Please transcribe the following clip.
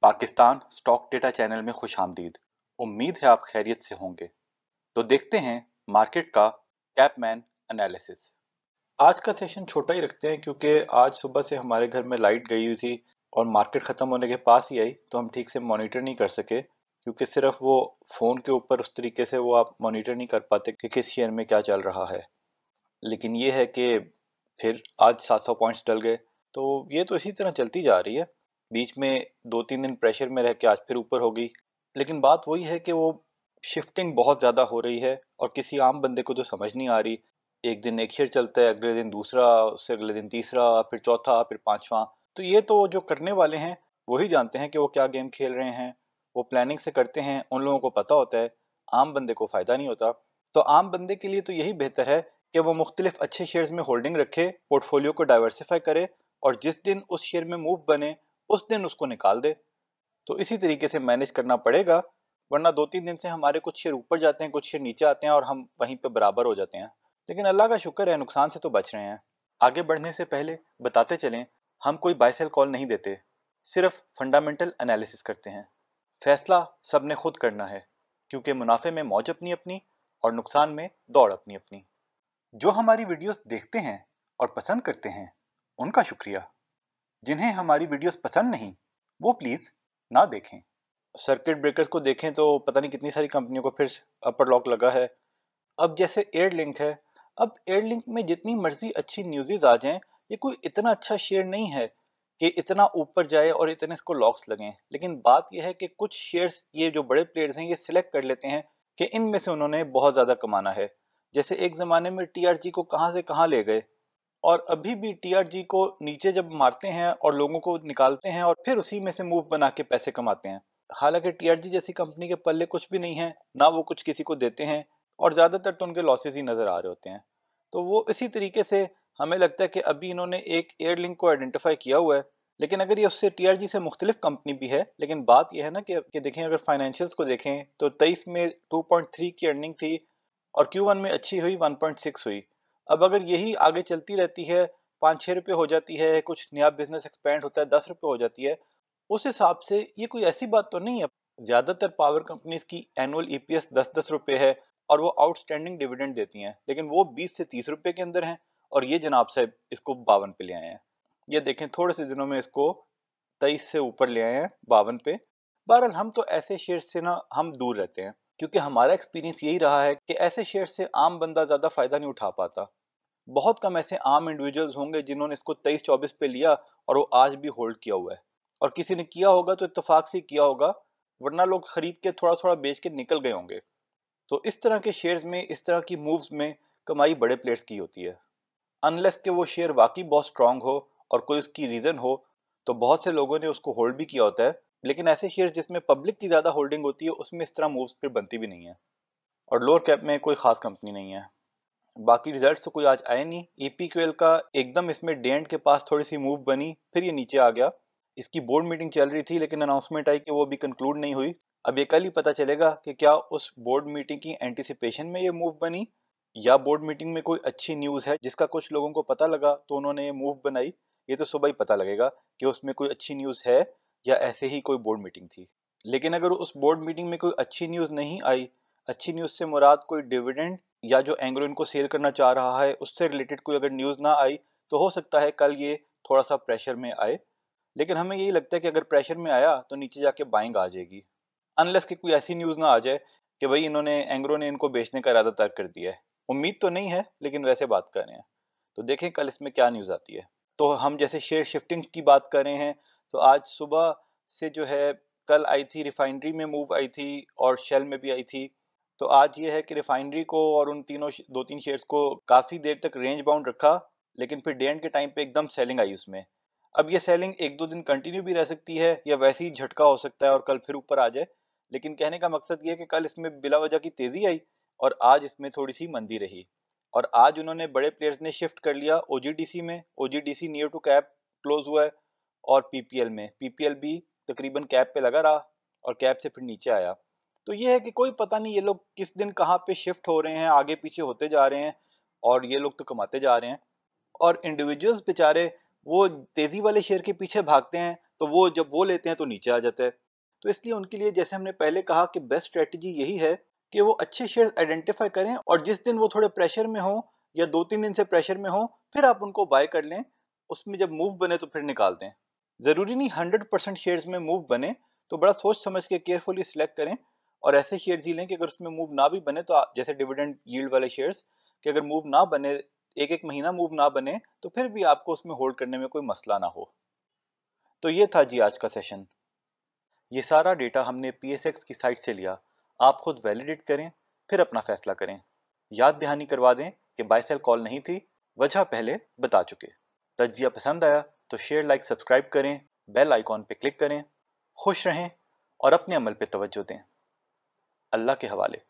Pakistan stock data channel में खुशामदीद। उम्मीद है आप खैरियत से होंगे। तो देखते हैं मार्केट का कैपमैन एनालिसिस। आज का सेशन छोटा ही रखते हैं क्योंकि आज सुबह से हमारे घर में लाइट गई हुई थी और मार्केट ख़त्म होने के पास ही आई, तो हम ठीक से मॉनिटर नहीं कर सके क्योंकि सिर्फ वो फ़ोन के ऊपर उस तरीके से वो आप मॉनिटर नहीं कर पाते कि किस शेयर में क्या चल रहा है। लेकिन ये है कि फिर आज 700 पॉइंट्स डल गए, तो ये तो इसी तरह चलती जा रही है। बीच में 2-3 दिन प्रेशर में रह के आज फिर ऊपर हो गई। लेकिन बात वही है कि वो शिफ्टिंग बहुत ज़्यादा हो रही है और किसी आम बंदे को तो समझ नहीं आ रही। एक दिन एक शेयर चलता है, अगले दिन दूसरा, उससे अगले दिन तीसरा, फिर चौथा, फिर पांचवा। तो ये तो जो करने वाले हैं वही जानते हैं कि वो क्या गेम खेल रहे हैं। वो प्लानिंग से करते हैं, उन लोगों को पता होता है, आम बंदे को फ़ायदा नहीं होता। तो आम बंदे के लिए तो यही बेहतर है कि वो मुख्तलिफ अच्छे शेयर्स में होल्डिंग रखे, पोर्टफोलियो को डाइवर्सिफाई करे और जिस दिन उस शेयर में मूव बने उस दिन उसको निकाल दे। तो इसी तरीके से मैनेज करना पड़ेगा, वरना 2-3 दिन से हमारे कुछ शेयर ऊपर जाते हैं, कुछ शेयर नीचे आते हैं और हम वहीं पे बराबर हो जाते हैं। लेकिन अल्लाह का शुक्र है, नुकसान से तो बच रहे हैं। आगे बढ़ने से पहले बताते चलें, हम कोई बाय सेल कॉल नहीं देते, सिर्फ फंडामेंटल एनालिसिस करते हैं। फैसला सब ने खुद करना है क्योंकि मुनाफे में मौज अपनी अपनी और नुकसान में दौड़ अपनी अपनी। जो हमारी वीडियोस देखते हैं और पसंद करते हैं उनका शुक्रिया। जिन्हें हमारी वीडियोस पसंद नहीं वो प्लीज ना देखें। सर्किट ब्रेकर्स को देखें तो पता नहीं कितनी सारी कंपनियों को फिर अपर लॉक लगा है। अब जैसे एयरलिंक है, अब एयरलिंक में जितनी मर्जी अच्छी न्यूज़ेस आ जाएं, ये कोई इतना अच्छा शेयर नहीं है कि इतना ऊपर जाए और इतने इसको लॉक्स लगें। लेकिन बात यह है कि कुछ शेयर्स ये जो बड़े प्लेयर्स हैं ये सिलेक्ट कर लेते हैं कि इनमें से उन्होंने बहुत ज़्यादा कमाना है। जैसे एक ज़माने में टीआरजी को कहाँ से कहाँ ले गए और अभी भी टीआरजी को नीचे जब मारते हैं और लोगों को निकालते हैं और फिर उसी में से मूव बना के पैसे कमाते हैं। हालांकि टीआरजी जैसी कंपनी के पल्ले कुछ भी नहीं है, ना वो कुछ किसी को देते हैं और ज़्यादातर तो उनके लॉसेस ही नज़र आ रहे होते हैं। तो वो इसी तरीके से हमें लगता है कि अभी इन्होंने एक एयरलिंक को आइडेंटिफाई किया हुआ है। लेकिन अगर ये उससे टीआरजी से मुख्तलिफ कंपनी भी है, लेकिन बात यह है ना कि देखें, अगर फाइनेंशियल्स को देखें तो 23 में 2.3 की अर्निंग थी और Q1 में अच्छी हुई, 1.6 हुई। अब अगर यही आगे चलती रहती है, 5-6 रुपये हो जाती है, कुछ नया बिजनेस एक्सपेंड होता है, 10 रुपये हो जाती है, उस हिसाब से ये कोई ऐसी बात तो नहीं है। ज्यादातर पावर कंपनीज की एनुअल ईपीएस 10-10 रुपये है और वो आउटस्टैंडिंग डिविडेंड देती हैं, लेकिन वो 20 से 30 रुपये के अंदर हैं और ये जनाब साहब इसको 52 पे ले आए हैं। ये देखें, थोड़े से दिनों में इसको 23 से ऊपर ले आए हैं, 52 पे। बहरहाल हम तो ऐसे शेयर से ना हम दूर रहते हैं क्योंकि हमारा एक्सपीरियंस यही रहा है कि ऐसे शेयर से आम बंदा ज्यादा फायदा नहीं उठा पाता। बहुत कम ऐसे आम इंडिविजुअल्स होंगे जिन्होंने इसको 23-24 पे लिया और वो आज भी होल्ड किया हुआ है। और किसी ने किया होगा तो इत्तेफाक से किया होगा, वरना लोग खरीद के थोड़ा थोड़ा बेच के निकल गए होंगे। तो इस तरह के शेयर्स में, इस तरह की मूव्स में कमाई बड़े प्लेयर्स की होती है। अनलेस के वो शेयर वाकई बहुत स्ट्रांग हो और कोई उसकी रीजन हो, तो बहुत से लोगों ने उसको होल्ड भी किया होता है। लेकिन ऐसे शेयर्स जिसमें पब्लिक की ज्यादा होल्डिंग होती है उसमें इस तरह मूव्स फिर बनती भी नहीं है। और लोअर कैप में कोई खास कंपनी नहीं है। बाकी रिजल्ट्स तो कोई आज आए नहीं। ईपीक्यूएल का एकदम इसमें डे एंड के पास थोड़ी सी मूव बनी, फिर ये नीचे आ गया। इसकी बोर्ड मीटिंग चल रही थी लेकिन अनाउंसमेंट आई कि वो भी कंक्लूड नहीं हुई। अब ये कल ही पता चलेगा कि क्या उस बोर्ड मीटिंग की एंटिसिपेशन में ये मूव बनी या बोर्ड मीटिंग में कोई अच्छी न्यूज़ है जिसका कुछ लोगों को पता लगा तो उन्होंने ये मूव बनाई। ये तो सुबह ही पता लगेगा कि उसमें कोई अच्छी न्यूज़ है या ऐसे ही कोई बोर्ड मीटिंग थी। लेकिन अगर उस बोर्ड मीटिंग में कोई अच्छी न्यूज़ नहीं आई, अच्छी न्यूज़ से मुराद कोई डिविडेंड या जो एंग्रो इनको सेल करना चाह रहा है उससे रिलेटेड कोई अगर न्यूज़ ना आई, तो हो सकता है कल ये थोड़ा सा प्रेशर में आए। लेकिन हमें यही लगता है कि अगर प्रेशर में आया तो नीचे जाके बाइंग आ जाएगी, अनलेस कि कोई ऐसी न्यूज़ ना आ जाए कि भाई इन्होंने, एंग्रो ने इनको बेचने का इरादा तर्क कर दिया है। उम्मीद तो नहीं है लेकिन वैसे बात कर रहे हैं। तो देखें कल इसमें क्या न्यूज़ आती है। तो हम जैसे शेयर शिफ्टिंग की बात कर रहे हैं, तो आज सुबह से जो है, कल आई थी रिफाइनरी में मूव आई थी और शेल में भी आई थी। तो आज ये है कि रिफाइनरी को और उन तीनों 2-3 शेयर्स को काफ़ी देर तक रेंज बाउंड रखा, लेकिन फिर डे एंड के टाइम पे एकदम सेलिंग आई उसमें। अब ये सेलिंग 1-2 दिन कंटिन्यू भी रह सकती है या वैसे ही झटका हो सकता है और कल फिर ऊपर आ जाए। लेकिन कहने का मकसद ये है कि कल इसमें बिला वजह की तेज़ी आई और आज इसमें थोड़ी सी मंदी रही। और आज उन्होंने, बड़े प्लेयर्स ने शिफ्ट कर लिया ओजीडीसी में। OGDC near to cap close हुआ है और पीपीएल में, पीपीएल भी तकरीबन कैप पे लगा रहा और कैप से फिर नीचे आया। तो ये है कि कोई पता नहीं ये लोग किस दिन कहाँ पे शिफ्ट हो रहे हैं, आगे पीछे होते जा रहे हैं और ये लोग तो कमाते जा रहे हैं। और इंडिविजुअल्स बेचारे वो तेजी वाले शेयर के पीछे भागते हैं तो वो जब वो लेते हैं तो नीचे आ जाता है। तो इसलिए उनके लिए, जैसे हमने पहले कहा, कि बेस्ट स्ट्रेटजी यही है कि वो अच्छे शेयर्स आइडेंटिफाई करें और जिस दिन वो थोड़े प्रेशर में हो या 2-3 दिन से प्रेशर में हो, फिर आप उनको बाय कर लें। उसमें जब मूव बने तो फिर निकाल दें। जरूरी नहीं 100% शेयर्स में मूव बने, तो बड़ा सोच समझ के केयरफुली सिलेक्ट करें और ऐसे शेयर्स ही लें कि अगर उसमें मूव ना भी बने तो जैसे डिविडेंड यील्ड वाले शेयर्स, कि अगर मूव ना बने, एक एक महीना मूव ना बने, तो फिर भी आपको उसमें होल्ड करने में कोई मसला ना हो। तो ये था जी आज का सेशन। ये सारा डेटा हमने PSX की साइट से लिया। आप खुद वैलिडेट करें, फिर अपना फैसला करें। याद दहानी करवा दें कि बाय सेल कॉल नहीं थी, वजह पहले बता चुके। तज्जिया पसंद आया तो शेयर, लाइक, सब्सक्राइब करें, बेल आइकॉन पे क्लिक करें। खुश रहें और अपने अमल पे तवज्जो दें। अल्लाह के हवाले।